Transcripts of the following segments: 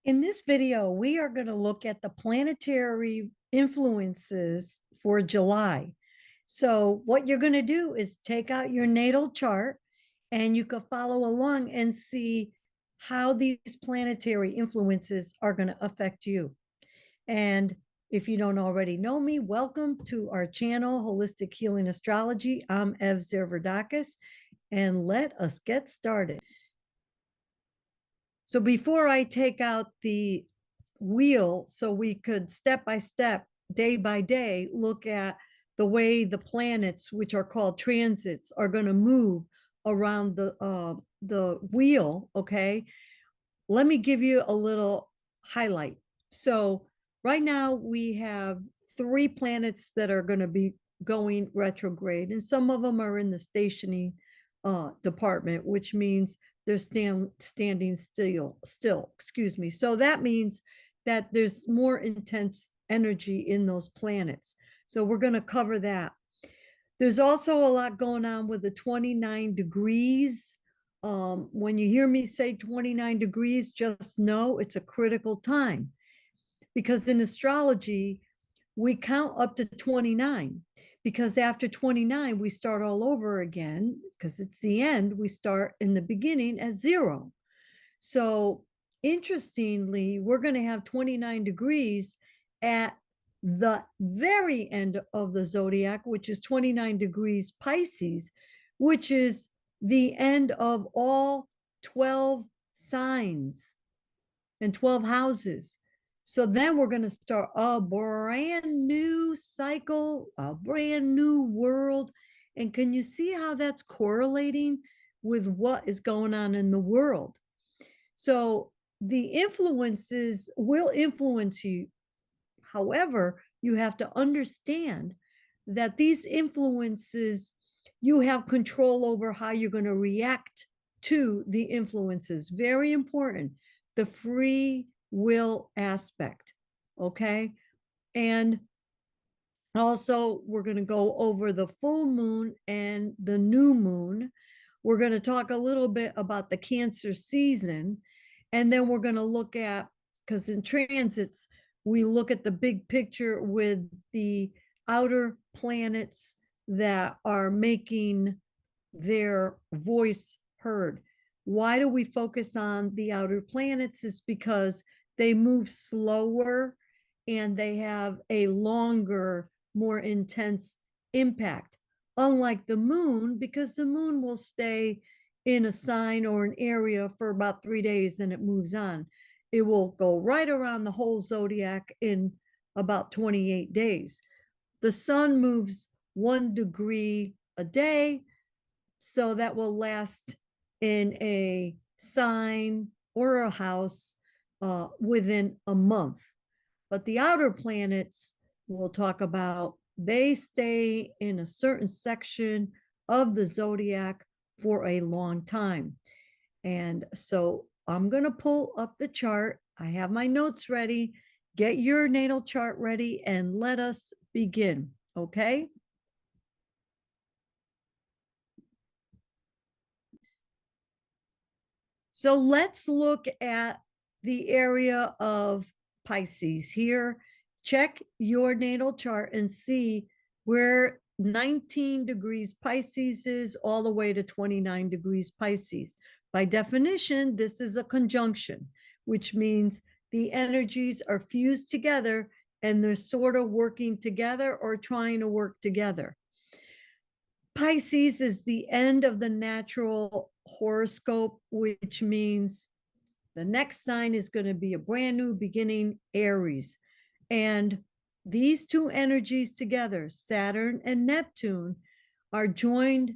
In this video, we are going to look at the planetary influences for July. So what you're going to do is take out your natal chart and you can follow along and see how these planetary influences are going to affect you. And if you don't already know me, welcome to our channel, Holistic Healing Astrology. I'm Ev Zervoudakis, and let us get started. So before I take out the wheel, so we could step by step, day by day, look at the way the planets, which are called transits, are going to move around the wheel. Okay, let me give you a little highlight. So right now we have 3 planets that are going to be going retrograde, and some of them are in the stationing department, which means they're standing still, excuse me. So that means that there's more intense energy in those planets. So we're going to cover that. There's also a lot going on with the 29 degrees. When you hear me say 29 degrees, just know it's a critical time, because in astrology, we count up to 29, because after 29, we start all over again, because it's the end. We start in the beginning at 0. So interestingly, we're going to have 29 degrees at the very end of the zodiac, which is 29 degrees Pisces, which is the end of all 12 signs and 12 houses. So then we're going to start a brand new cycle, a brand new world. And can you see how that's correlating with what is going on in the world? So the influences will influence you. However, you have to understand that these influences, you have control over how you're going to react to the influences. Very important. The free will aspect. Okay. And also, we're going to go over the full moon and the new moon. We're going to talk a little bit about the Cancer season. And then we're going to look at, because in transits, we look at the big picture with the outer planets that are making their voice heard. Why do we focus on the outer planets? Is because they move slower and they have a longer, more intense impact. Unlike the moon, because the moon will stay in a sign or an area for about 3 days, and it moves on. It will go right around the whole zodiac in about 28 days. The sun moves 1 degree a day, so that will last in a sign or a house within a month. But the outer planets we'll talk about, they stay in a certain section of the zodiac for a long time. And so I'm going to pull up the chart. I have my notes ready. Get your natal chart ready and let us begin. Okay. So let's look at the area of Pisces here. Check your natal chart and see where 19 degrees Pisces is all the way to 29 degrees Pisces. By definition, this is a conjunction, which means the energies are fused together and they're sort of working together or trying to work together. Pisces is the end of the natural horoscope, which means the next sign is going to be a brand new beginning, Aries. And these two energies together, Saturn and Neptune, are joined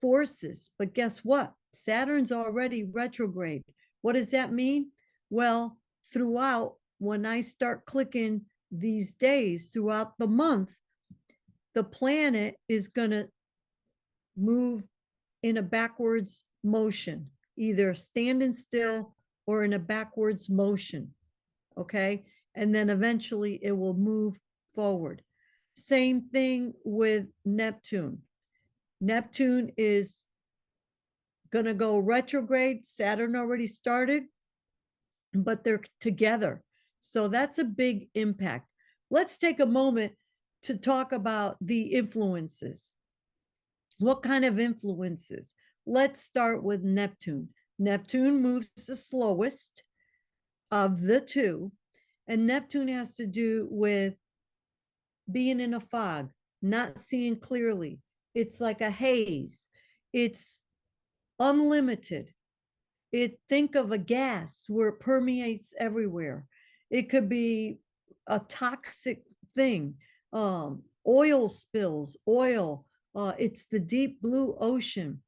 forces. But guess what? Saturn's already retrograde. What does that mean? Well, throughout, when I start clicking these days throughout the month, the planet is going to move in a backwards motion, either standing still or in a backwards motion. Okay. And then eventually it will move forward. Same thing with Neptune. Neptune is going to go retrograde. Saturn already started. but they're together. So that's a big impact. Let's take a moment to talk about the influences. What kind of influences? Let's start with Neptune. Neptune moves the slowest of the two, and Neptune has to do with being in a fog, not seeing clearly. It's like a haze. It's unlimited. Think of a gas where it permeates everywhere. It could be a toxic thing, oil spills, oil. It's the deep blue ocean.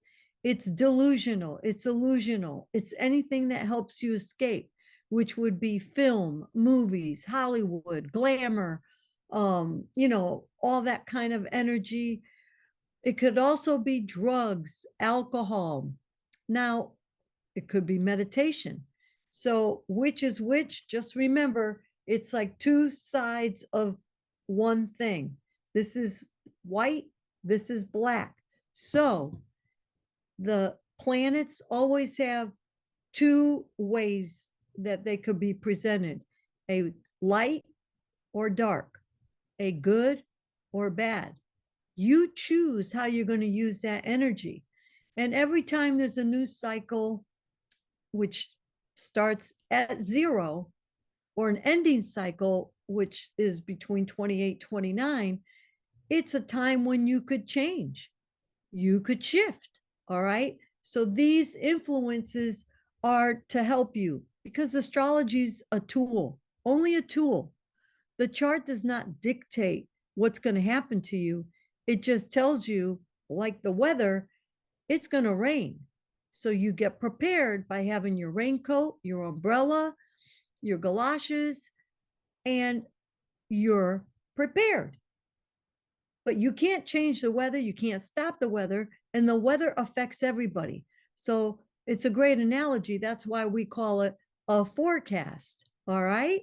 It's delusional. It's illusional. It's anything that helps you escape, which would be film, movies, Hollywood, glamour, all that kind of energy. It could also be drugs, alcohol. Now, it could be meditation. So, which is which? Just remember, it's like two sides of one thing. This is white, this is black. So, the planets always have two ways that they could be presented: a light or dark, a good or bad. You choose how you're going to use that energy. And every time there's a new cycle, which starts at zero, or an ending cycle, which is between 28, 29, it's a time when you could change, you could shift. All right. So these influences are to help you, because astrology is a tool, only a tool. The chart does not dictate what's going to happen to you. It just tells you, like the weather, it's going to rain. So you get prepared by having your raincoat, your umbrella, your galoshes, and you're prepared. But you can't change the weather, you can't stop the weather, and the weather affects everybody. So it's a great analogy. That's why we call it a forecast. All right.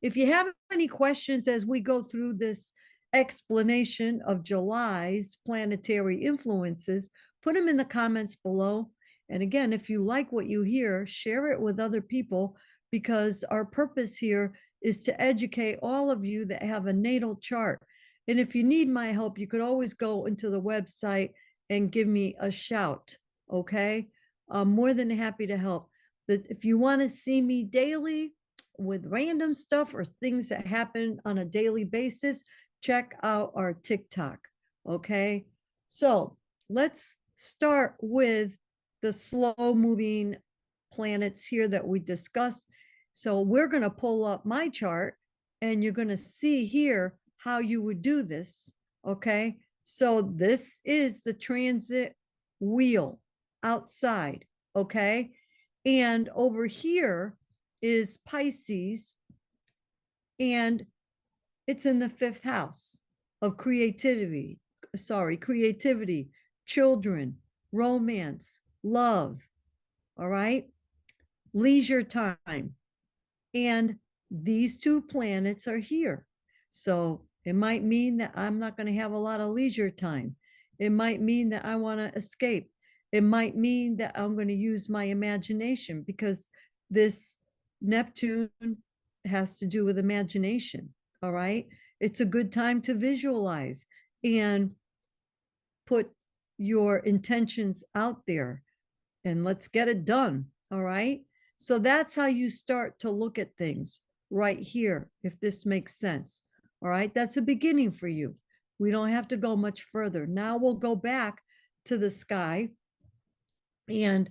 If you have any questions as we go through this explanation of July's planetary influences, put them in the comments below. And again, if you like what you hear, share it with other people, because our purpose here is to educate all of you that have a natal chart. And if you need my help, you could always go into the website and give me a shout. Okay. I'm more than happy to help. That if you want to see me daily with random stuff or things that happen on a daily basis, check out our TikTok. Okay. So let's start with the slow moving planets here that we discussed. So we're going to pull up my chart and you're going to see here how you would do this. Okay. So this is the transit wheel outside. Okay. And over here is Pisces, and it's in the fifth house of creativity, children, romance, love. All right. Leisure time. And these two planets are here. So it might mean that I'm not going to have a lot of leisure time. It might mean that I want to escape. It might mean that I'm going to use my imagination, because this Neptune has to do with imagination. All right. It's a good time to visualize and put your intentions out there, and let's get it done. All right. So that's how you start to look at things right here, if this makes sense. All right. That's a beginning for you. We don't have to go much further. Now we'll go back to the sky and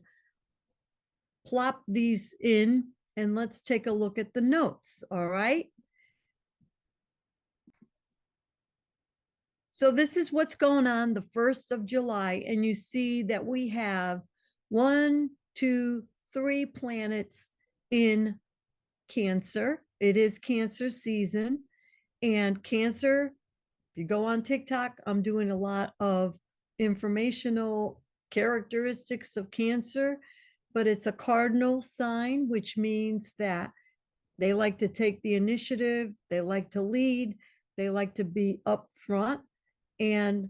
plop these in, and let's take a look at the notes. All right. So this is what's going on the 1st of July. And you see that we have 1, 2, 3 planets in Cancer. It is Cancer season. And Cancer, if you go on TikTok, I'm doing a lot of informational characteristics of Cancer, but it's a cardinal sign, which means that they like to take the initiative, they like to lead, they like to be up front, and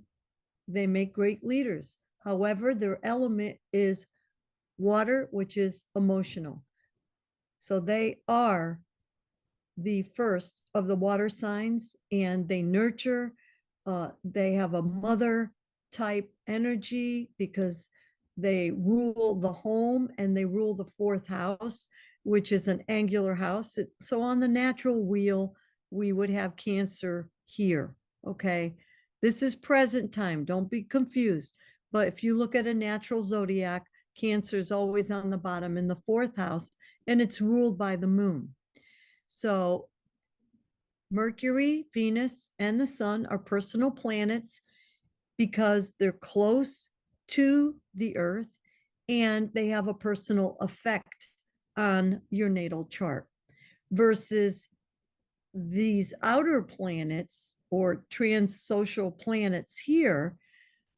they make great leaders. However, their element is water, which is emotional. So they are the first of the water signs, and they nurture. They have a mother type energy because they rule the home and they rule the fourth house, which is an angular house. So on the natural wheel, we would have Cancer here. Okay. This is present time. Don't be confused. But if you look at a natural zodiac, Cancer is always on the bottom in the fourth house, and it's ruled by the moon. So Mercury, Venus, and the sun are personal planets because they're close to the earth and they have a personal effect on your natal chart versus these outer planets or transsocial planets here,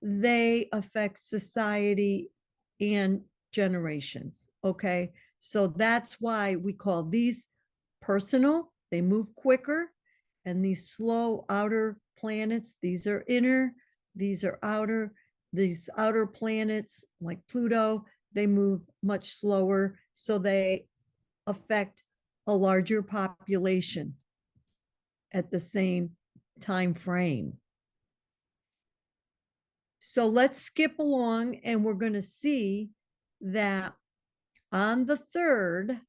they affect society and generations. Okay. So that's why we call these personal, they move quicker. And these slow outer planets, these are inner, these are outer. These outer planets, like Pluto, they move much slower. So they affect a larger population at the same time frame. So let's skip along, and we're going to see that on the 3rd,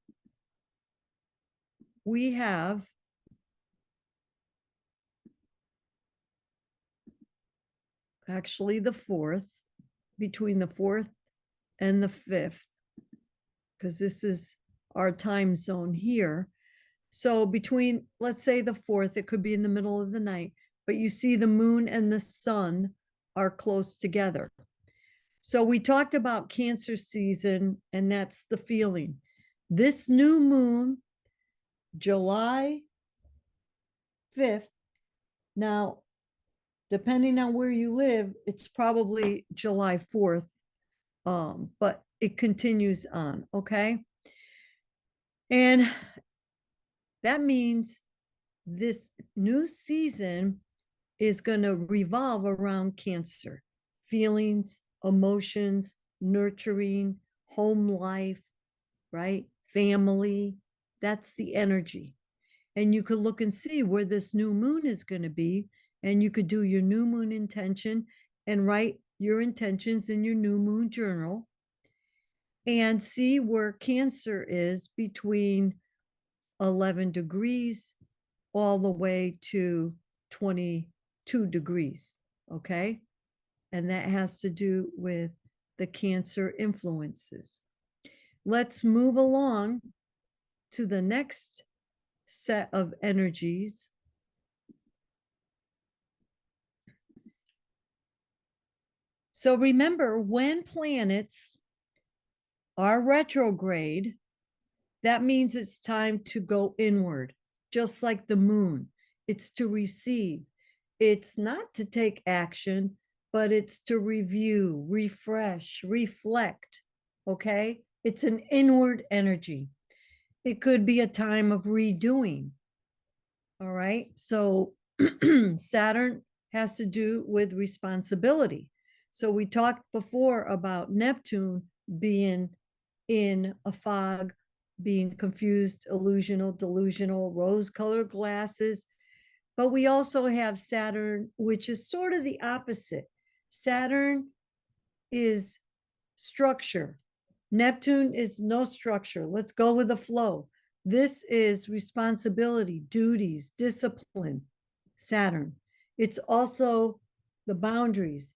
we have actually the 4th, between the 4th and the 5th, because this is our time zone here. So between, let's say the 4th, it could be in the middle of the night, but you see the moon and the sun are close together. So we talked about Cancer season, and that's the feeling. This new moon, July 5th. Now, depending on where you live, it's probably July 4th, but it continues on, okay? And that means this new season is going to revolve around Cancer, feelings, emotions, nurturing, home life, right? Family. That's the energy. And you could look and see where this new moon is going to be. And you could do your new moon intention and write your intentions in your new moon journal and see where Cancer is between 11 degrees all the way to 22 degrees. Okay. And that has to do with the Cancer influences. Let's move along to the next set of energies. So remember, when planets are retrograde, that means it's time to go inward, just like the moon. It's to receive. It's not to take action, but it's to review, refresh, reflect. Okay? It's an inward energy. It could be a time of redoing. All right. So Saturn has to do with responsibility. So we talked before about Neptune being in a fog, being confused, illusional, delusional, rose-colored glasses. But we also have Saturn, which is sort of the opposite. Saturn is structure. Neptune is no structure. Let's go with the flow. This is responsibility, duties, discipline, Saturn. It's also the boundaries,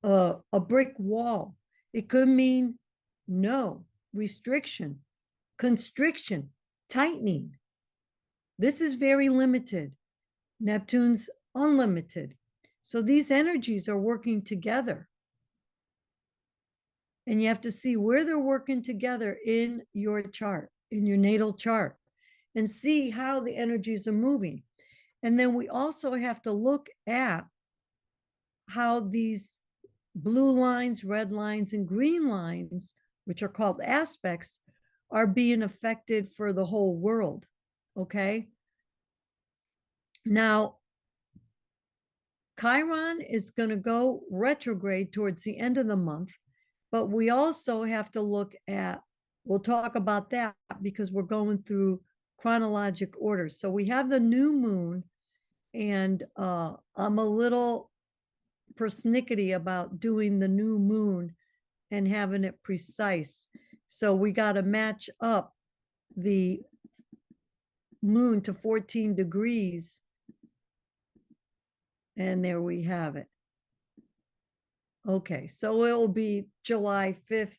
a brick wall. It could mean no, restriction, constriction, tightening. This is very limited. Neptune's unlimited. So these energies are working together. And you have to see where they're working together in your chart, in your natal chart, and see how the energies are moving. And then we also have to look at how these blue lines, red lines, and green lines, which are called aspects, are being affected for the whole world. Okay. Now, Chiron is going to go retrograde towards the end of the month, but we also have to look at we'll talk about that because we're going through chronologic order. So we have the new moon, and I'm a little persnickety about doing the new moon and having it precise. So we got to match up the moon to 14 degrees. And there we have it. Okay, so it will be July 5th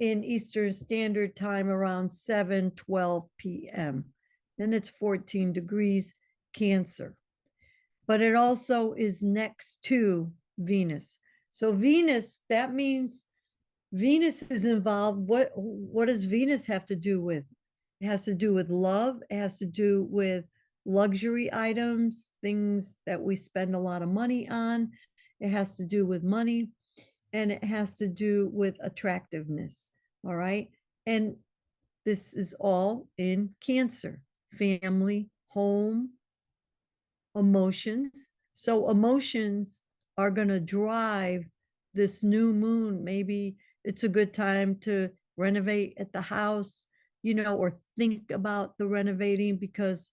in Eastern Standard Time around 7:12 p.m. Then it's 14 degrees Cancer. But it also is next to Venus. So Venus, that means Venus is involved. What does Venus have to do with? It has to do with love. It has to do with luxury items, things that we spend a lot of money on. It has to do with money, and it has to do with attractiveness. All right. And this is all in Cancer: family, home, emotions. So emotions are going to drive this new moon. Maybe it's a good time to renovate at the house, or think about the renovating because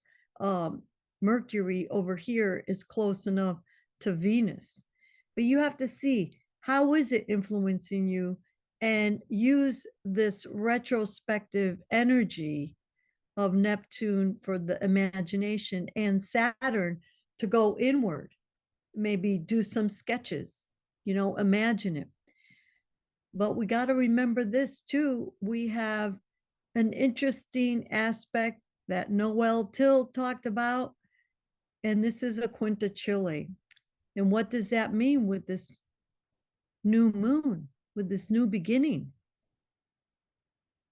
Mercury over here is close enough to Venus. But you have to see, how is it influencing you, and use this retrospective energy of Neptune for the imagination and Saturn to go inward, maybe do some sketches, imagine it. But we got to remember this too. We have an interesting aspect that Noel Till talked about, and this is a quinta Chile. And what does that mean with this new moon, with this new beginning?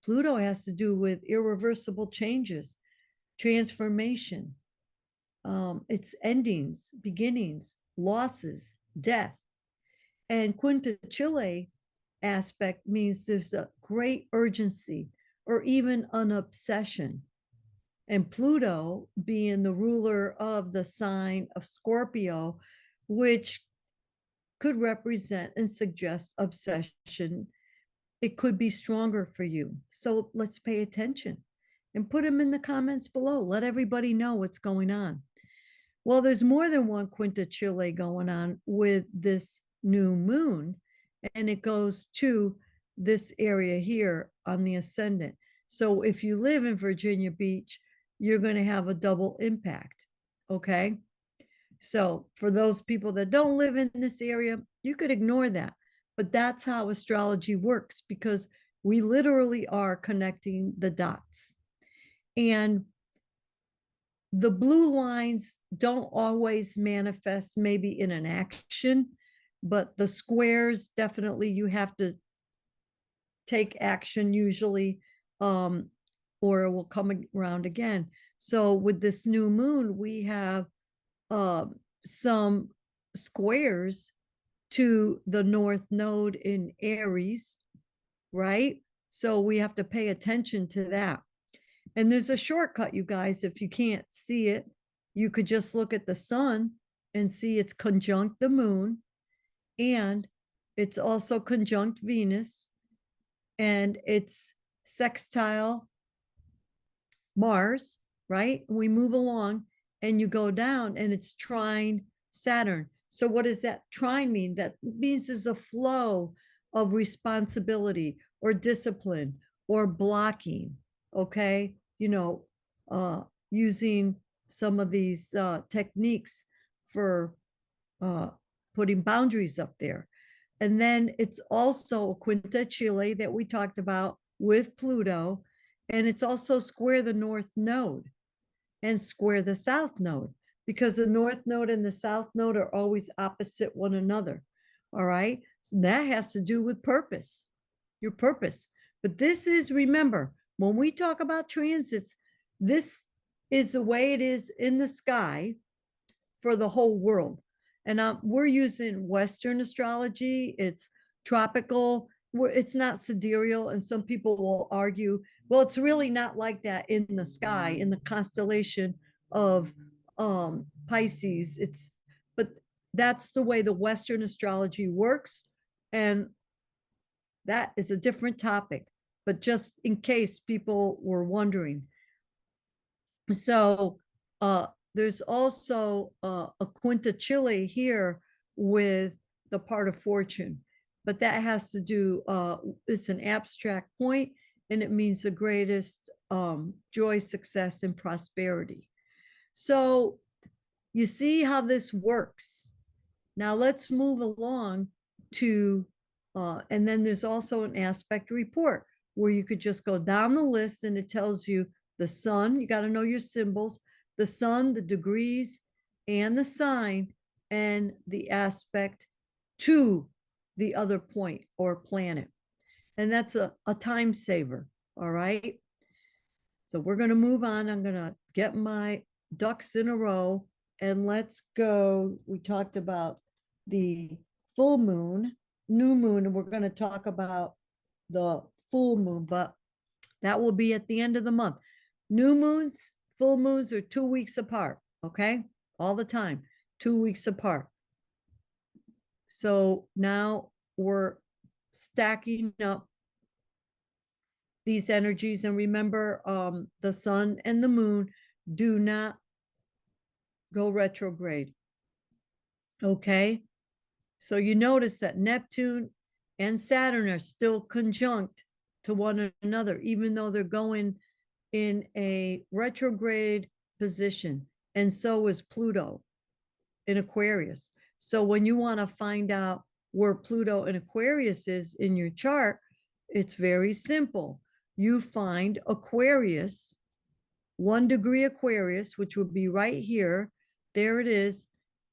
Pluto has to do with irreversible changes, transformation. It's endings, beginnings, losses, death. And quinta Chile aspect means there's a great urgency or even an obsession. And Pluto being the ruler of the sign of Scorpio, which could represent and suggest obsession, it could be stronger for you. So let's pay attention and put them in the comments below. Let everybody know what's going on. Well, there's more than one quinta Chile going on with this new moon, and it goes to this area here on the ascendant. So if you live in Virginia Beach, you're going to have a double impact. Okay. So for those people that don't live in this area, you could ignore that. But that's how astrology works, because we literally are connecting the dots. And the blue lines don't always manifest maybe in an action, but the squares, definitely you have to take action usually, or it will come around again. So with this new moon, we have some squares to the north node in Aries, right? So we have to pay attention to that. And there's a shortcut, you guys. If you can't see it, you could just look at the sun and see it's conjunct the moon, and it's also conjunct Venus, and it's sextile Mars, right? We move along and you go down and it's trine Saturn. So what does that trine mean? That means there's a flow of responsibility or discipline or blocking, okay? Using some of these techniques for putting boundaries up there. And then it's also quinta Chile that we talked about with Pluto, and it's also square the north node and square the south node, because the north node and the south node are always opposite one another. All right. So that has to do with purpose, your purpose. But this is, remember, when we talk about transits, this is the way it is in the sky for the whole world. And we're using Western astrology. It's tropical. It's not sidereal. And some people will argue, well, it's really not like that in the sky, in the constellation of Pisces. But that's the way the Western astrology works. And that is a different topic. but just in case people were wondering. So there's also a quinta Chile here with the part of fortune, but that has to do, it's an abstract point, and it means the greatest joy, success, and prosperity. So you see how this works. Now let's move along to, and then there's also an aspect report where you could just go down the list and it tells you the sun, you got to know your symbols, the sun, the degrees, and the sign, and the aspect to the other point or planet. And that's a time saver. All right. So we're going to move on. I'm going to get my ducks in a row and let's go. We talked about the full moon, new moon, and we're going to talk about the full moon, but that will be at the end of the month. New moons, full moons are 2 weeks apart, okay? All the time, 2 weeks apart. So now we're stacking up these energies. And remember, the sun and the moon do not go retrograde, okay? So you notice that Neptune and Saturn are still conjunct to one another, even though they're going in a retrograde position. And so is Pluto in Aquarius. So when you want to find out where Pluto in Aquarius is in your chart, it's very simple. You find Aquarius, 1 degree Aquarius, which would be right here. There it is.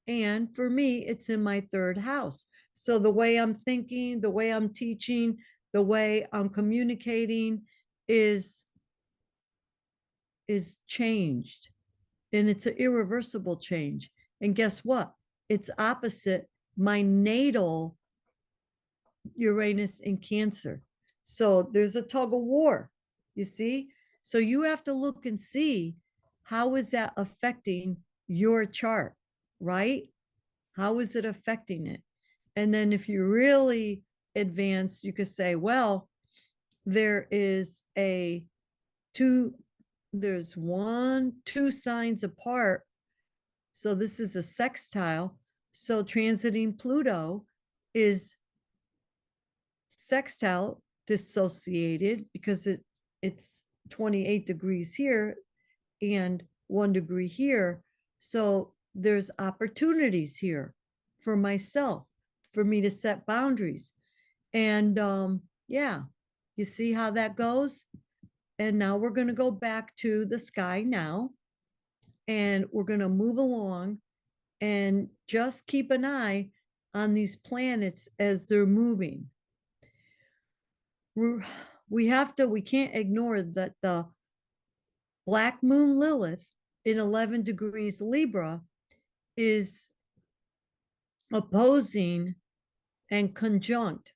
And for me, it's in my 3rd house. So the way I'm thinking, the way I'm teaching, the way I'm communicating is changed. And it's an irreversible change. And guess what? It's opposite my natal Uranus in Cancer. So there's a tug of war, you see? So you have to look and see how is that affecting your chart, right? How is it affecting it? And then if you really advance, you could say, well, there is there's 2 signs apart. So this is a sextile. So transiting Pluto is sextile dissociated because it's 28 degrees here and 1 degree here. So there's opportunities here for myself, for me to set boundaries. And yeah, you see how that goes? And now we're going to go back to the sky now, and we're going to move along and just keep an eye on these planets as they're moving. We can't ignore that the black moon Lilith in 11 degrees Libra is opposing and conjunct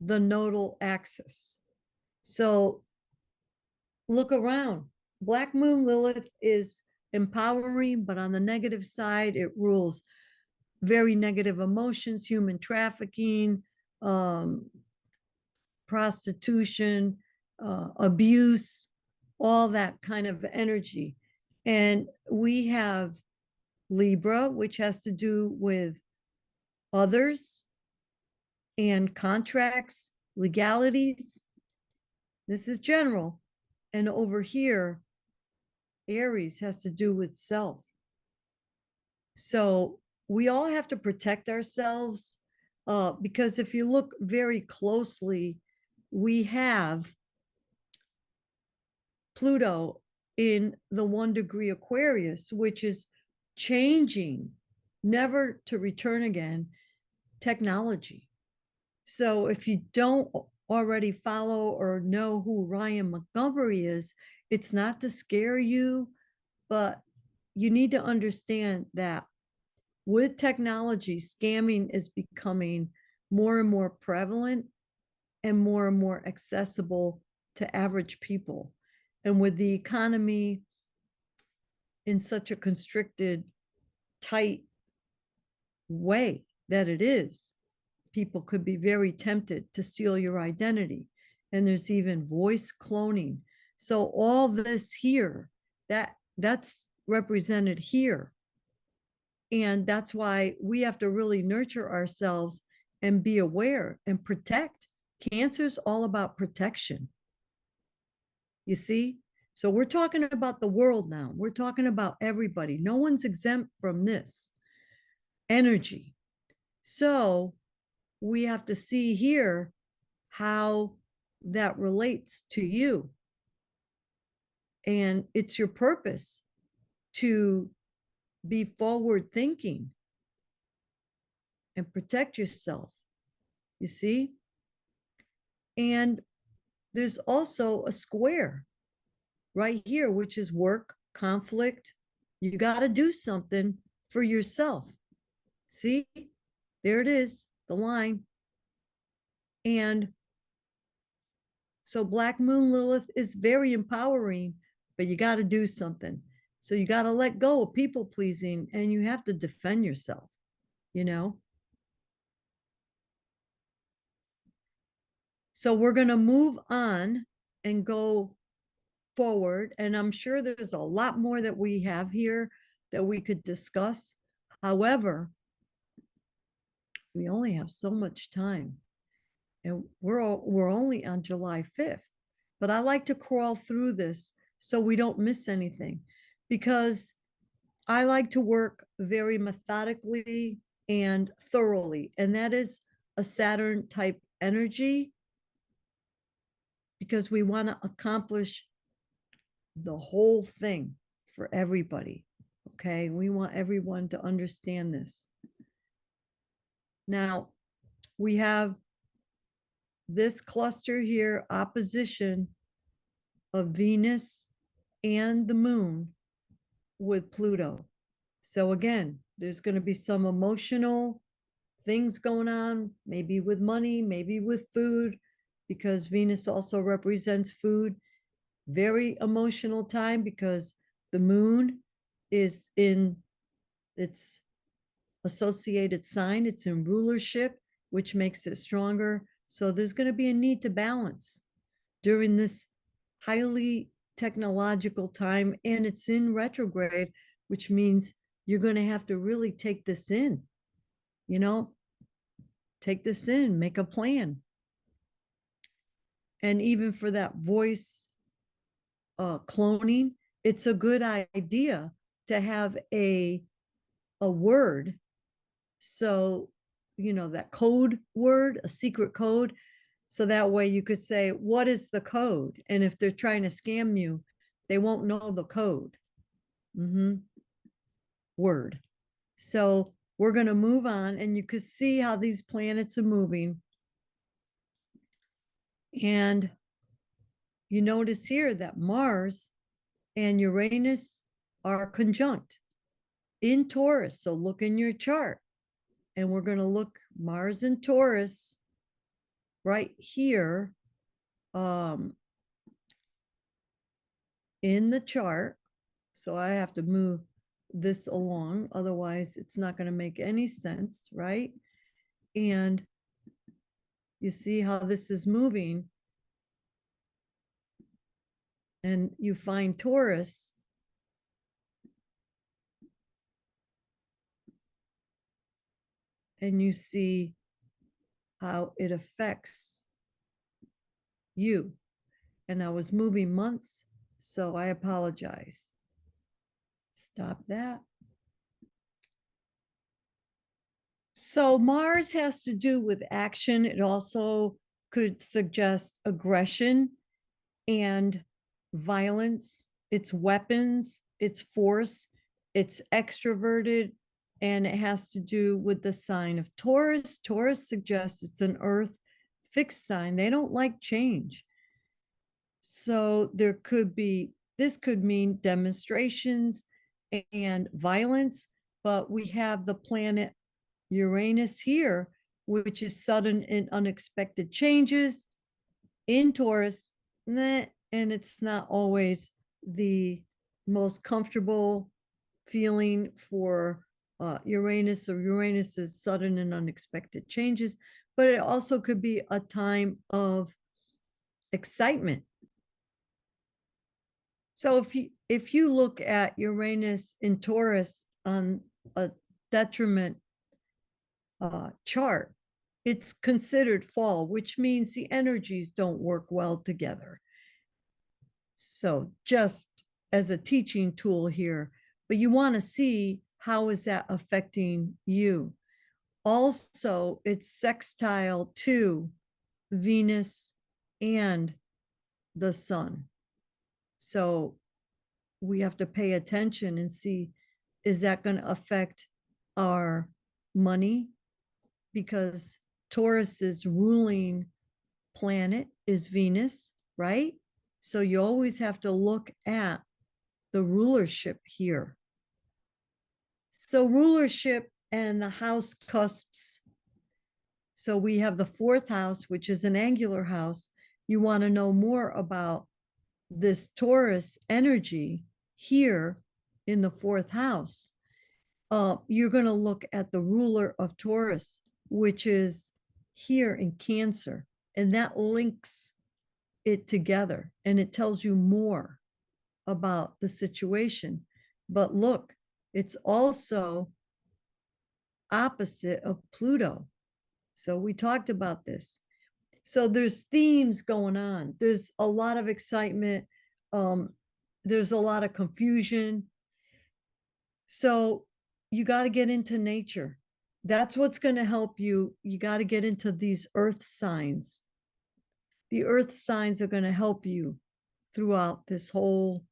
the nodal axis. So look around. Black moon Lilith is empowering, but on the negative side, it rules very negative emotions, human trafficking, prostitution, abuse, all that kind of energy. And we have Libra, which has to do with others and contracts, legalities. This is general. And over here, Aries has to do with self. So we all have to protect ourselves, because if you look very closely, we have Pluto in the 1 degree Aquarius, which is changing, never to return again, technology. So if you don't already follow or know who Ryan Montgomery is, it's not to scare you, but you need to understand that with technology, scamming is becoming more and more prevalent and more accessible to average people. And with the economy in such a constricted, tight way that it is, people could be very tempted to steal your identity. and there's even voice cloning. So all this here, that's represented here. And that's why we have to really nurture ourselves and be aware and protect. Cancer's all about protection. You see? So we're talking about the world now. We're talking about everybody. No one's exempt from this energy. So we have to see here how that relates to you. And it's your purpose to be forward thinking and protect yourself. You see? And there's also a square right here, which is work, conflict. You got to do something for yourself. See? There it is, the line. And so Black Moon Lilith is very empowering, but you got to do something. So you got to let go of people pleasing and you have to defend yourself, you know? So we're going to move on and go forward. And I'm sure there's a lot more that we have here that we could discuss. However, we only have so much time. And we're only on July 5th. But I like to crawl through this so we don't miss anything, because I like to work very methodically and thoroughly. And that is a Saturn type energy, because we want to accomplish the whole thing for everybody. Okay. We want everyone to understand this. Now, we have this cluster here, opposition of Venus and the moon with Pluto. So again, there's going to be some emotional things going on, maybe with money, maybe with food, because Venus also represents food. Very emotional time because the moon is in its associated sign, it's in rulership, which makes it stronger. So there's going to be a need to balance during this highly technological time, and it's in retrograde, which means you're going to have to really take this in, you know, take this in, make a plan. And even for that voice cloning, it's a good idea to have a word. So, you know, that code word, a secret code. So that way you could say, what is the code? And if they're trying to scam you, they won't know the code. Word. So we're going to move on, and you can see how these planets are moving. And you notice here that Mars and Uranus are conjunct in Taurus. So look in your chart, and we're going to look Mars and Taurus right here in the chart. So I have to move this along, otherwise it's not going to make any sense, right? And you see how this is moving, and you find Taurus, and you see how it affects you. And I was moving months, so I apologize. Stop that. So Mars has to do with action. It also could suggest aggression and violence. It's weapons, it's force, it's extroverted, and it has to do with the sign of Taurus. Taurus suggests it's an earth fixed sign. They don't like change. So this could mean demonstrations and violence, but we have the planet Uranus here, which is sudden and unexpected changes in Taurus, and it's not always the most comfortable feeling for Uranus, or Uranus's sudden and unexpected changes, but it also could be a time of excitement. So if you look at Uranus in Taurus on a detriment chart, it's considered fall, which means the energies don't work well together. So just as a teaching tool here, but you want to see how is that affecting you. Also, it's sextile to Venus and the sun. So we have to pay attention and see, is that going to affect our money? Because Taurus's ruling planet is Venus, right? So you always have to look at the rulership here. So rulership and the house cusps. So we have the fourth house, which is an angular house. You want to know more about this Taurus energy here in the fourth house. You're going to look at the ruler of Taurus, which is here in Cancer, and that links it together and it tells you more about the situation. But look, it's also opposite of Pluto. So we talked about this. So there's themes going on. There's a lot of excitement. There's a lot of confusion. So you got to get into nature. That's what's going to help you. You got to get into these earth signs. The earth signs are going to help you throughout this whole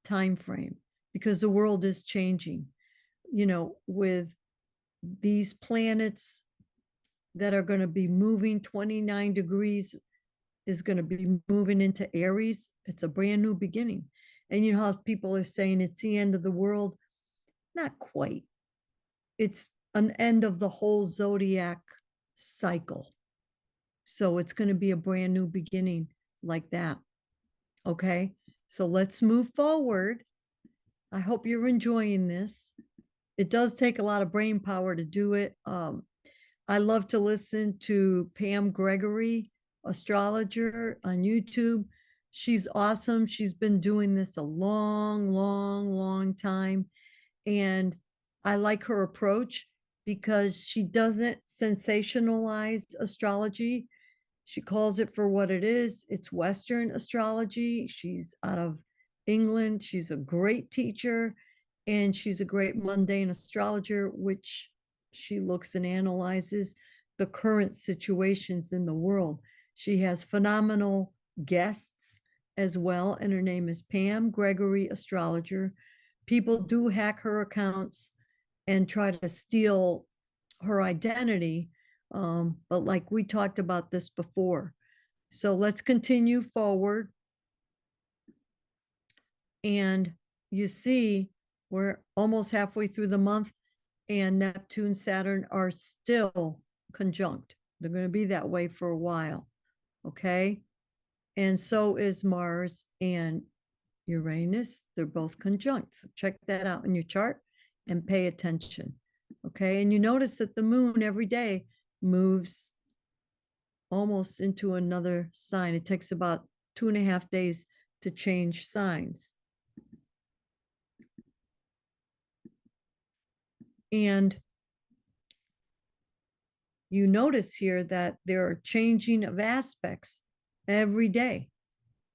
time frame because the world is changing, you know, with these planets that are going to be moving 29 degrees is going to be moving into Aries. It's a brand new beginning. And you know how people are saying it's the end of the world? Not quite. It's an end of the whole zodiac cycle. So it's going to be a brand new beginning like that. Okay. So let's move forward. I hope you're enjoying this. It does take a lot of brain power to do it. I love to listen to Pam Gregory, astrologer on YouTube. She's awesome. She's been doing this a long time. And I like her approach because she doesn't sensationalize astrology. She calls it for what it is. It's Western astrology. She's out of England. She's a great teacher and she's a great mundane astrologer, which she looks and analyzes the current situations in the world. She has phenomenal guests as well, and her name is Pam Gregory Astrologer. People do hack her accounts and try to steal her identity. But like we talked about this before. So let's continue forward. And you see, we're almost halfway through the month, and Neptune, Saturn are still conjunct. They're going to be that way for a while. Okay. And so is Mars and Uranus. They're both conjunct. So check that out in your chart and pay attention. Okay. And you notice that the moon every day moves almost into another sign. It takes about 2.5 days to change signs. And you notice here that there are changing of aspects every day.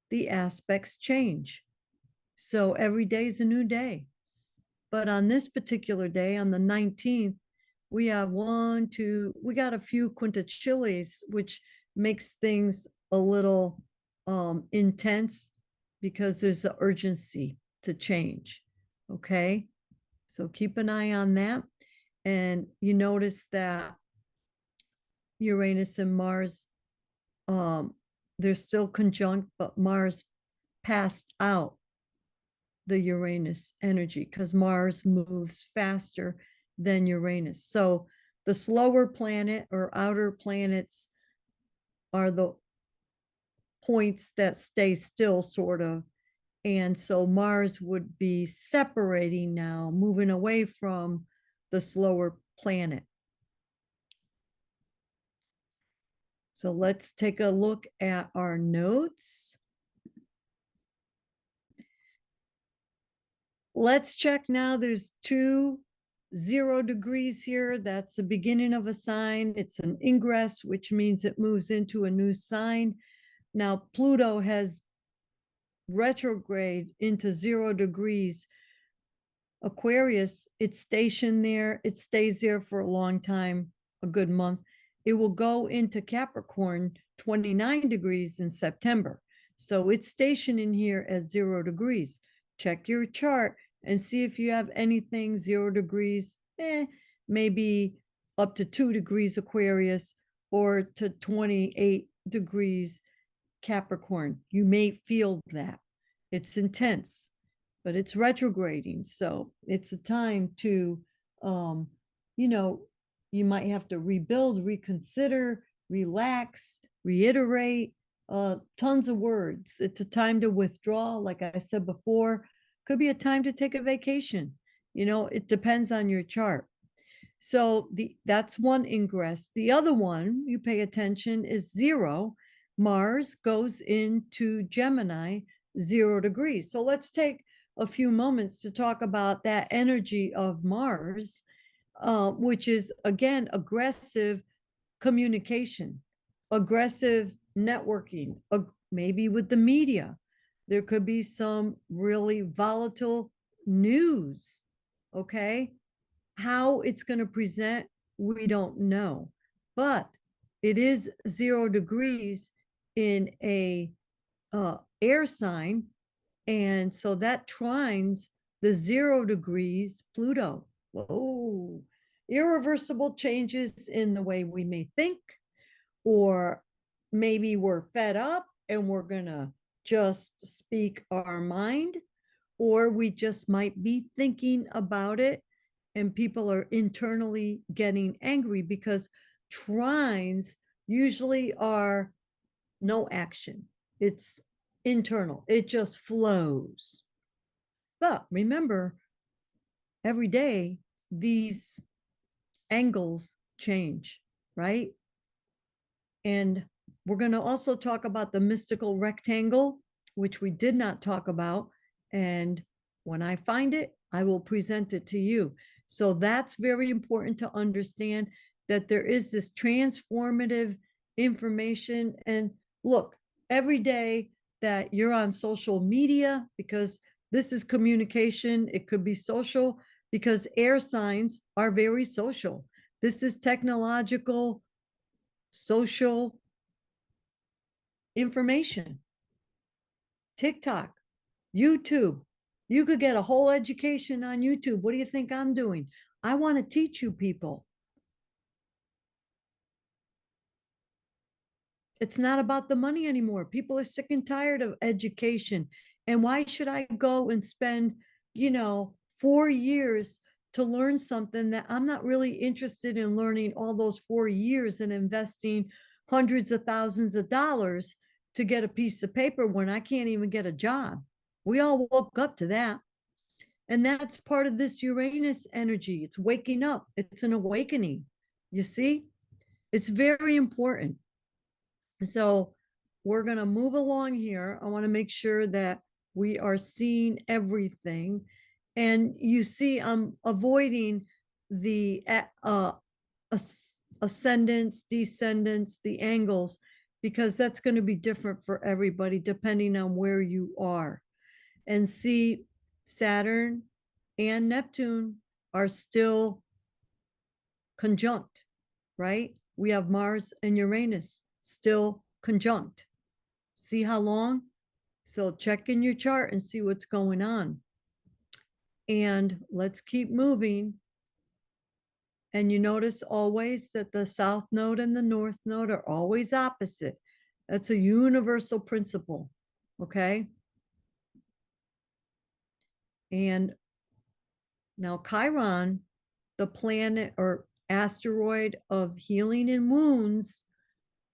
The aspects change. So every day is a new day. But on this particular day, on the 19th, we have we got a few quintiles, which makes things a little intense because there's an urgency to change. Okay. So keep an eye on that. And you notice that Uranus and Mars, they're still conjunct, but Mars passed out the Uranus energy because Mars moves faster than Uranus. So the slower planet or outer planets are the points that stay still, sort of. And so Mars would be separating now, moving away from the slower planet. So let's take a look at our notes. Let's check now. There's 2 0 degrees here. That's the beginning of a sign. It's an ingress, which means it moves into a new sign. Now, Pluto has retrograde into 0 degrees. Aquarius, it's stationed there. It stays there for a long time, a good month. It will go into Capricorn, 29 degrees in September. So it's stationed in here as 0 degrees. Check your chart and see if you have anything 0 degrees, maybe up to 2 degrees Aquarius or to 28 degrees Capricorn. You may feel that. It's intense, but it's retrograding. So it's a time to, you know, you might have to rebuild, reconsider, relax, reiterate, tons of words. It's a time to withdraw. Like I said before, could be a time to take a vacation. It depends on your chart. So that's one ingress. The other one you pay attention is 0. Mars goes into Gemini, 0 degrees. So let's take a few moments to talk about that energy of Mars, which is again aggressive communication, aggressive networking, maybe with the media. There could be some really volatile news. Okay. How it's going to present, we don't know. But it is 0 degrees in a air sign. And so that trines the 0 degrees Pluto. Whoa. Irreversible changes in the way we may think, or maybe we're fed up and we're going to just speak our mind, or we just might be thinking about it and people are internally getting angry because trines usually are no action. It's internal. It just flows. But remember, every day these angles change, right? And we're going to also talk about the mystical rectangle, which we did not talk about. And when I find it, I will present it to you. So that's very important to understand, that there is this transformative information. And look, every day that you're on social media, because this is communication, it could be social, because air signs are very social. This is technological, social information. TikTok, YouTube. You could get a whole education on YouTube. What do you think I'm doing? I want to teach you people. It's not about the money anymore. People are sick and tired of education. And why should I go and spend, 4 years to learn something that I'm not really interested in learning all those 4 years and investing hundreds of thousands of dollars to get a piece of paper when I can't even get a job? We all woke up to that. And that's part of this Uranus energy. It's waking up, it's an awakening. You see, it's very important. So we're going to move along here. I want to make sure that we are seeing everything. And you see, I'm avoiding the ascendants, descendants, the angles, because that's going to be different for everybody depending on where you are. And see, Saturn and Neptune are still conjunct, right? We have Mars and Uranus still conjunct. See how long? So check in your chart and see what's going on. And let's keep moving. And you notice always that the South Node and the North Node are always opposite. That's a universal principle, okay? And now Chiron, the planet or asteroid of healing and wounds,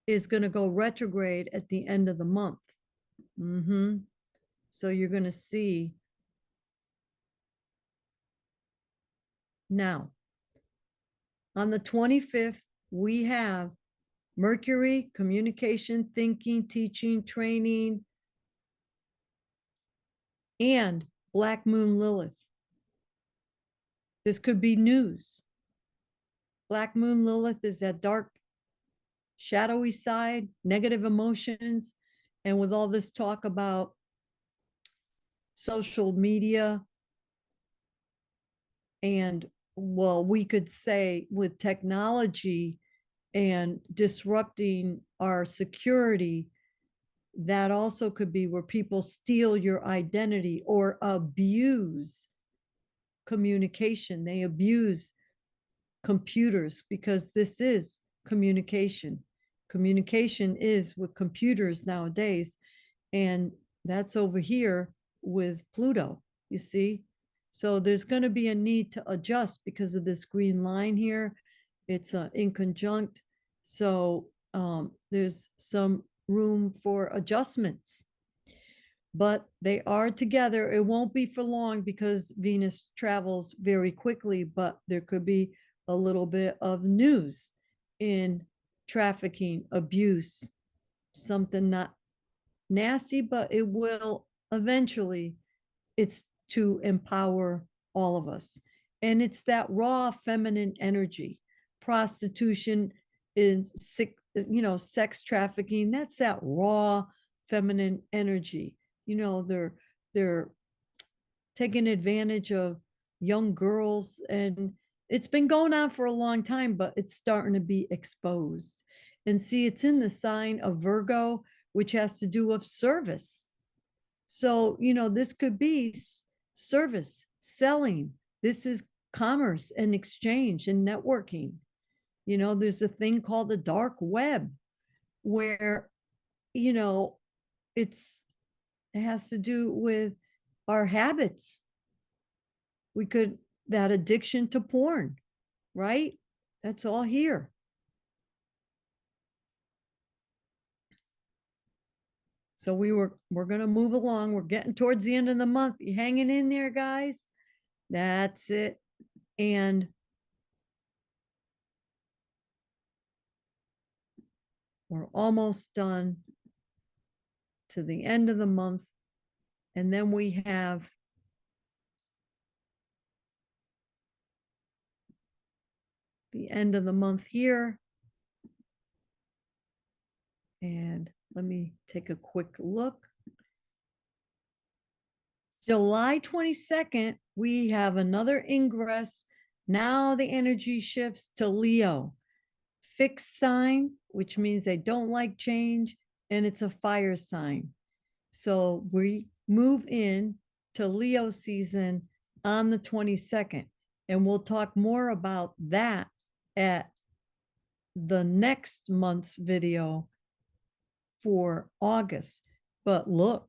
is going to go retrograde at the end of the month. So you're going to see. Now, on the 25th, we have Mercury, communication, thinking, teaching, training, and Black Moon Lilith. This could be news. Black Moon Lilith is that dark, shadowy side, negative emotions. And with all this talk about social media, and well, we could say with technology and disrupting our security, that also could be where people steal your identity or abuse communication. They abuse computers because this is communication. Communication is with computers nowadays. And that's over here with Pluto, you see? So there's going to be a need to adjust because of this green line here. It's in conjunct. So there's some room for adjustments, but they are together. It won't be for long because Venus travels very quickly, but there could be a little bit of news in trafficking, abuse, something not nasty, but it will eventually, it's to empower all of us. And it's that raw feminine energy. Prostitution is sick, sex trafficking. That's that raw feminine energy. They're taking advantage of young girls, and it's been going on for a long time, but it's starting to be exposed. And see, it's in the sign of Virgo, which has to do with service. So, this could be service, selling. This is commerce and exchange and networking. There's a thing called the dark web where, you know, it's it has to do with our habits. We could that addiction to porn, right? That's all here. So we're going to move along. We're getting towards the end of the month. You hanging in there, guys? That's it. And we're almost done to the end of the month. And then we have the end of the month here. And let me take a quick look. July 22nd, we have another ingress. Now the energy shifts to Leo. Fixed sign, which means they don't like change, and it's a fire sign. So we move in to Leo season on the 22nd, and we'll talk more about that at the next month's video for August. But look,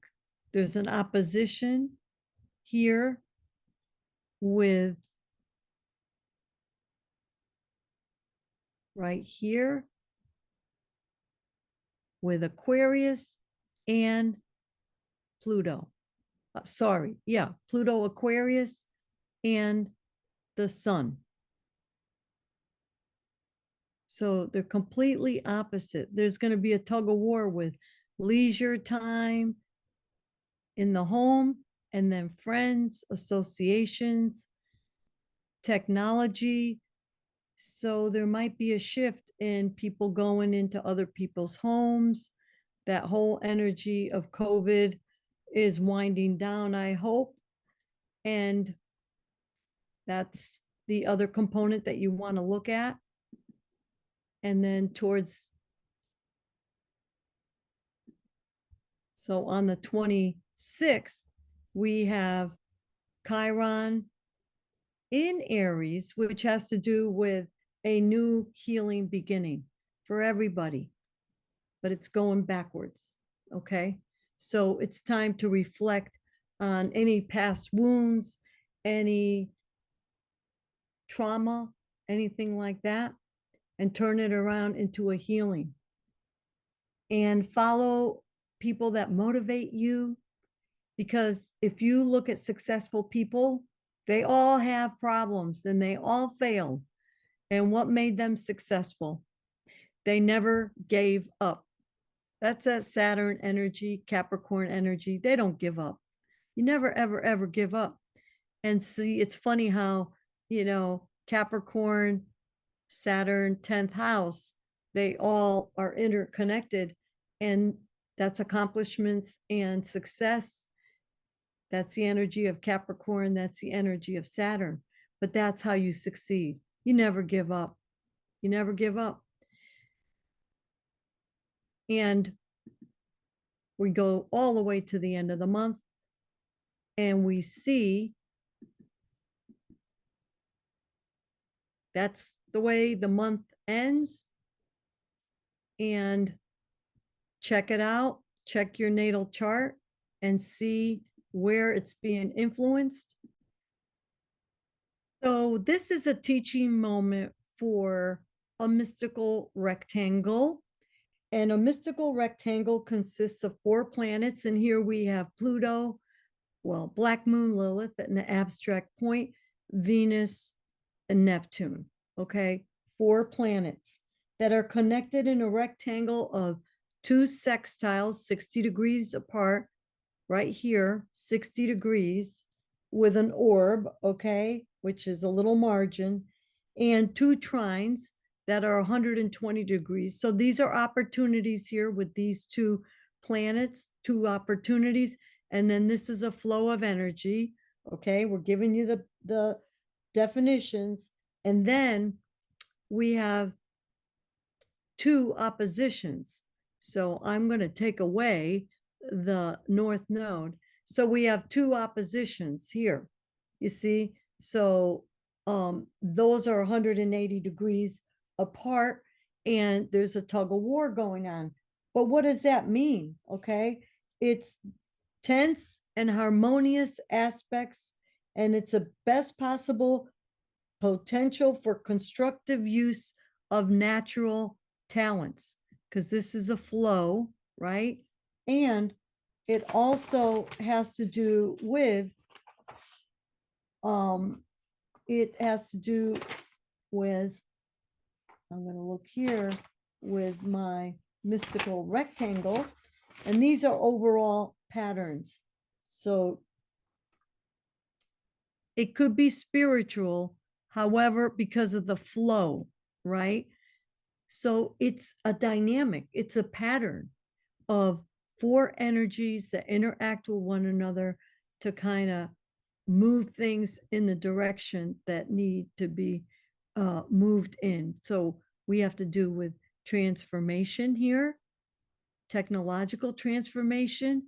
there's an opposition here with right here with Aquarius and Pluto. Pluto, Aquarius, and the sun. So they're completely opposite. There's going to be a tug of war with leisure time in the home, and then friends, associations, technology. So there might be a shift in people going into other people's homes. That whole energy of COVID is winding down, I hope. And that's the other component that you want to look at. And then so on the 26th, we have Chiron in Aries, which has to do with a new healing beginning for everybody, but it's going backwards. Okay. So it's time to reflect on any past wounds, any trauma, anything like that, and turn it around into a healing. And follow people that motivate you, because if you look at successful people, they all have problems and they all failed. And what made them successful? They never gave up. That's that Saturn energy, Capricorn energy. They don't give up. You never, ever, ever give up. And see, it's funny how, Capricorn, Saturn, 10th house, they all are interconnected. And that's accomplishments and success. That's the energy of Capricorn. That's the energy of Saturn. But that's how you succeed. You never give up. You never give up. And we go all the way to the end of the month and we see that's the way the month ends. And check it out, check your natal chart and see where it's being influenced. So this is a teaching moment for a mystical rectangle. And a mystical rectangle consists of 4 planets. And here we have Pluto, well, Black Moon Lilith at an abstract point, Venus, and Neptune. Okay, 4 planets that are connected in a rectangle of 2 sextiles, 60 degrees apart, right here, 60 degrees, with an orb, okay, which is a little margin, and 2 trines that are 120 degrees. So these are opportunities here with these 2 planets, 2 opportunities. And then this is a flow of energy. Okay, we're giving you the definitions. And then we have 2 oppositions. So I'm going to take away the north node. So we have 2 oppositions here. You see? So those are 180 degrees apart and there's a tug of war going on. But what does that mean? Okay? It's tense and harmonious aspects, and it's a best possible potential for constructive use of natural talents, because this is a flow, right? And it also has to do with, it has to do with, I'm going to look here with my mystical rectangle, and these are overall patterns. So it could be spiritual, however, because of the flow, right? So it's a dynamic, it's a pattern of 4 energies that interact with one another to kind of move things in the direction that need to be moved in. So we have to do with transformation here, technological transformation,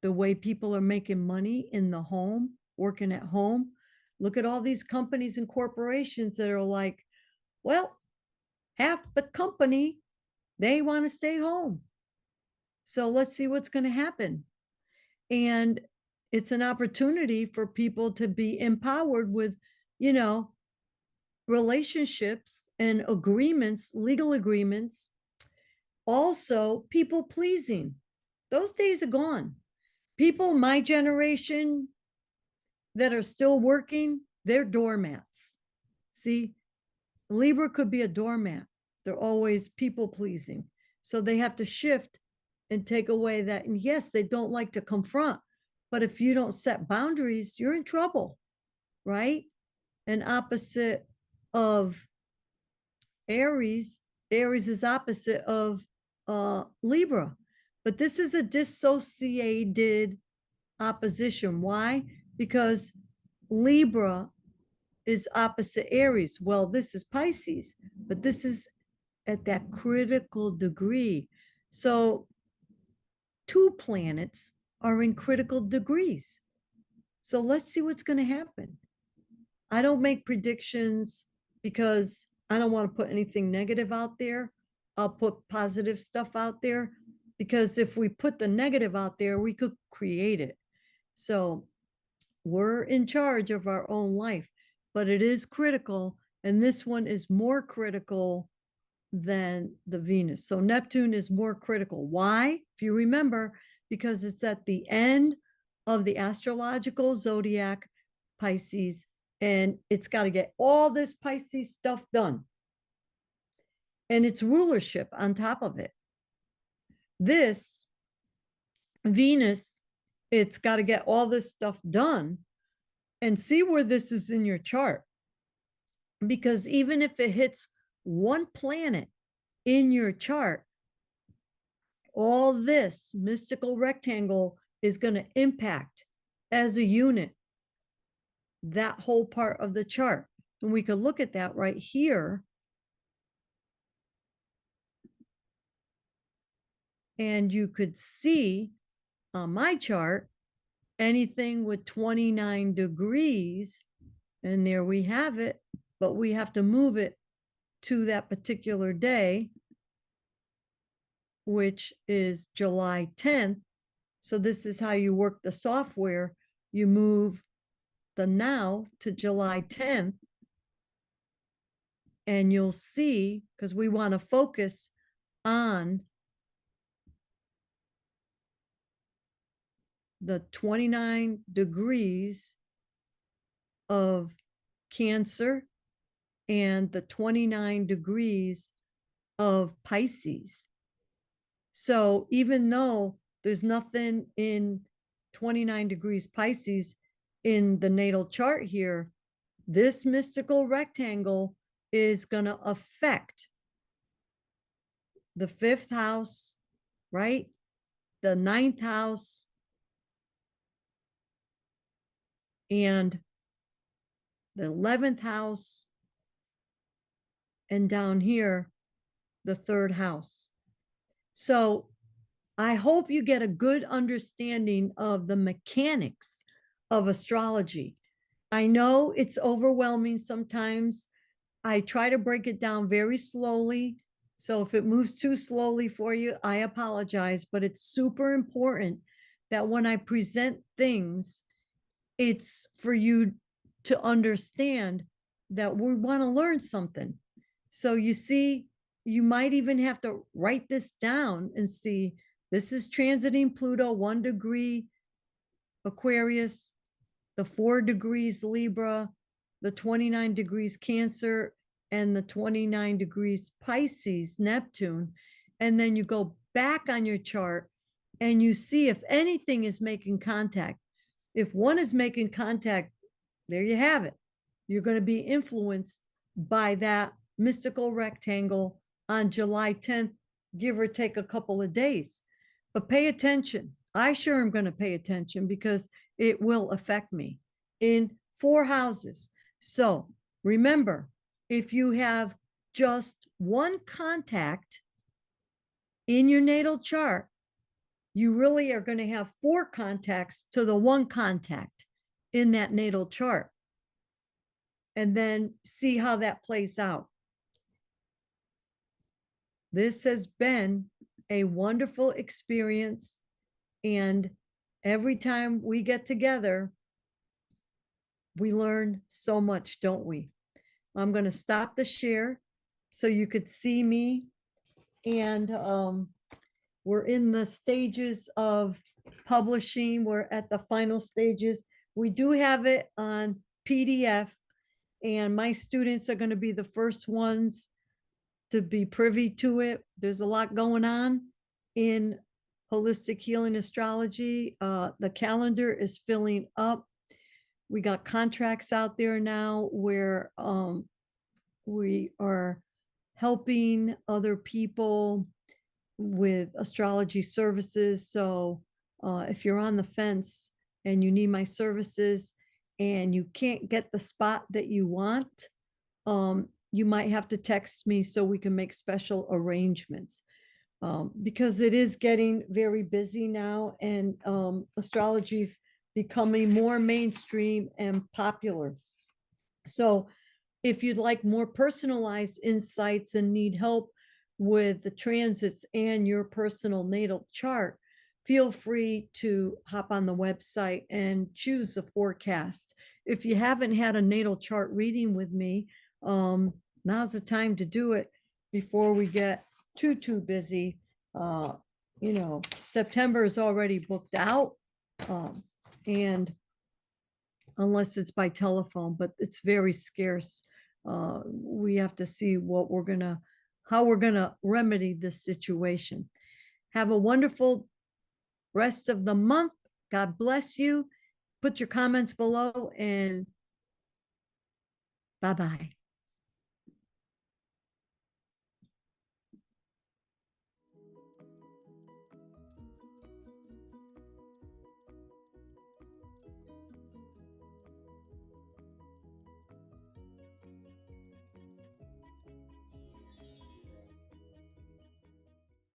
the way people are making money in the home, working at home. Look at all these companies and corporations that are like, well, half the company, they want to stay home. So let's see what's going to happen. And it's an opportunity for people to be empowered with, relationships and agreements, legal agreements. Also, people pleasing. Those days are gone. People my generation that are still working, they're doormats. See, Libra could be a doormat. They're always people pleasing. So they have to shift and take away that. And yes, they don't like to confront, but if you don't set boundaries, you're in trouble, right? An opposite of Aries, Aries is opposite of Libra, but this is a dissociated opposition. Why? Because Libra is opposite Aries. Well, this is Pisces, but this is at that critical degree. So 2 planets are in critical degrees. So let's see what's going to happen. I don't make predictions because I don't want to put anything negative out there. I'll put positive stuff out there, because if we put the negative out there, we could create it. So we're in charge of our own life, but it is critical. And this one is more critical than the Venus. So Neptune is more critical. Why? If you remember, because it's at the end of the astrological zodiac, Pisces, and it's got to get all this Pisces stuff done. and its rulership on top of it. This Venus, it's got to get all this stuff done, and see where this is in your chart. Because even if it hits one planet in your chart, all this mystical rectangle is going to impact as a unit that whole part of the chart. And we could look at that right here. And you could see on my chart anything with 29 degrees. And there we have it. But we have to move it to that particular day, which is July 10th. So this is how you work the software. You move the now to July 10th, and you'll see, because we want to focus on the 29 degrees of Cancer and the 29 degrees of Pisces. So even though there's nothing in 29 degrees Pisces in the natal chart here, this mystical rectangle is going to affect the 5th house, right? The 9th house, and the 11th house, and down here, the 3rd house. So I hope you get a good understanding of the mechanics of astrology. I know it's overwhelming sometimes. I try to break it down very slowly. So if it moves too slowly for you, I apologize, but it's super important that when I present things, it's for you to understand that we want to learn something. So you see, you might even have to write this down and see, this is transiting Pluto, 1 degree Aquarius, the 4 degrees Libra, the 29 degrees Cancer, and the 29 degrees Pisces, Neptune. And then you go back on your chart and you see if anything is making contact. If one is making contact, there you have it. You're going to be influenced by that mystical rectangle on July 10th, give or take a couple of days. But pay attention. I sure am going to pay attention because it will affect me in 4 houses. So remember, if you have just one contact in your natal chart, you really are going to have 4 contacts to the 1 contact in that natal chart. And then see how that plays out. This has been a wonderful experience. And every time we get together, we learn so much, don't we? I'm going to stop the share so you could see me. And we're in the stages of publishing. We're at the final stages. We do have it on PDF, and my students are going to be the first ones to be privy to it. There's a lot going on in Holistic Healing Astrology. The calendar is filling up. We got contracts out there now where we are helping other people with astrology services. So if you're on the fence and you need my services and you can't get the spot that you want, you might have to text me so we can make special arrangements. Because it is getting very busy now, and astrology is becoming more mainstream and popular. So if you'd like more personalized insights and need help with the transits and your personal natal chart, feel free to hop on the website and choose a forecast. If you haven't had a natal chart reading with me, now's the time to do it before we get too busy. September is already booked out, and unless it's by telephone, but it's very scarce. We have to see what we're gonna how we're going to remedy this situation. Have a wonderful rest of the month. God bless you. Put your comments below, and bye-bye.